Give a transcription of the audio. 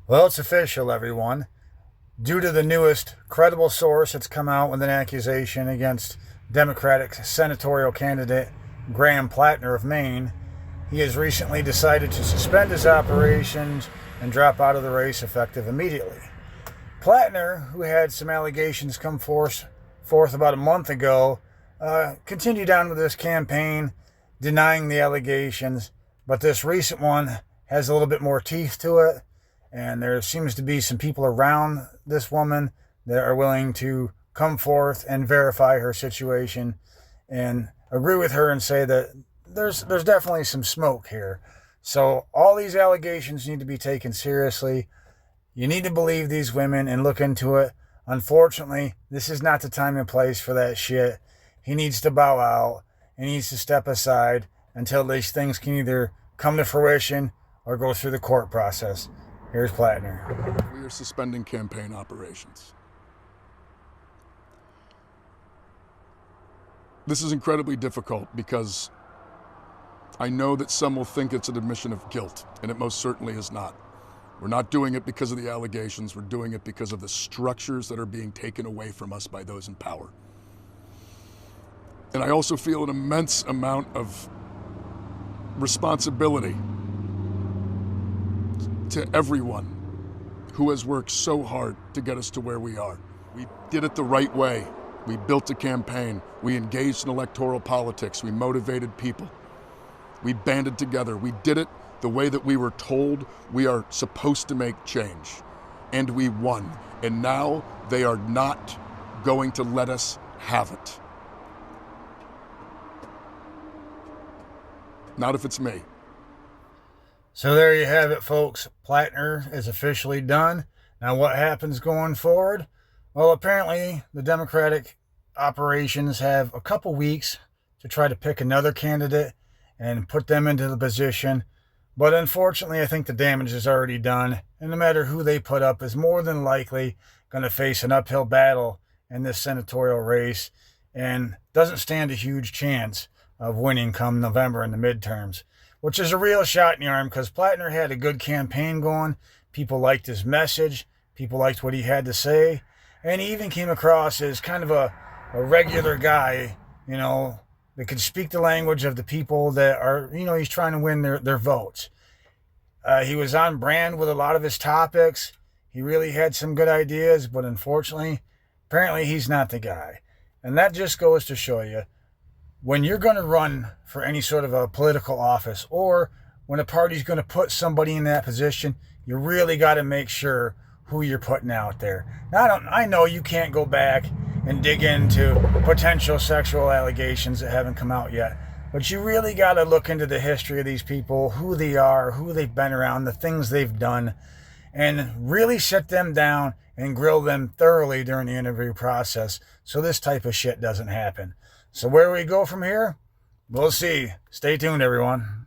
Well, it's official, everyone. Due to the newest credible source that's come out with an accusation against Democratic senatorial candidate Graham Platner of Maine, he has recently decided to suspend his operations and drop out of the race effective immediately. Platner, who had some allegations come forth about a month ago, continued on with this campaign, denying the allegations, but this recent one has a little bit more teeth to it. And there seems to be some people around this woman that are willing to come forth and verify her situation and agree with her and say that there's definitely some smoke here. So all these allegations need to be taken seriously. You need to believe these women and look into it. Unfortunately, this is not the time and place for that shit. He needs to bow out. He needs to step aside until these things can either come to fruition or go through the court process. Here's Platner. We are suspending campaign operations. This is incredibly difficult because I know that some will think it's an admission of guilt, and it most certainly is not. We're not doing it because of the allegations. We're doing it because of the structures that are being taken away from us by those in power. And I also feel an immense amount of responsibility to everyone who has worked so hard to get us to where we are. We did it the right way. We built a campaign. We engaged in electoral politics. We motivated people. We banded together. We did it the way that we were told we are supposed to make change. And we won. And now they are not going to let us have it. Not if it's me. So there you have it, folks. Platner is officially done. Now what happens going forward? Well, apparently the Democratic operations have a couple weeks to try to pick another candidate and put them into the position. But unfortunately, I think the damage is already done. And no matter who they put up is more than likely going to face an uphill battle in this senatorial race and doesn't stand a huge chance of winning come November in the midterms, which is a real shot in the arm because Platner had a good campaign going. People liked his message. People liked what he had to say. And he even came across as kind of a regular guy, that could speak the language of the people that are, he's trying to win their votes. He was on brand with a lot of his topics. He really had some good ideas, but unfortunately, apparently he's not the guy. And that just goes to show you, when you're going to run for any sort of a political office or when a party's going to put somebody in that position, you really got to make sure who you're putting out there. Now, I know you can't go back and dig into potential sexual allegations that haven't come out yet, but you really got to look into the history of these people, who they are, who they've been around, the things they've done, and really sit them down and grill them thoroughly during the interview process so this type of shit doesn't happen. So where we go from here, we'll see. Stay tuned, everyone.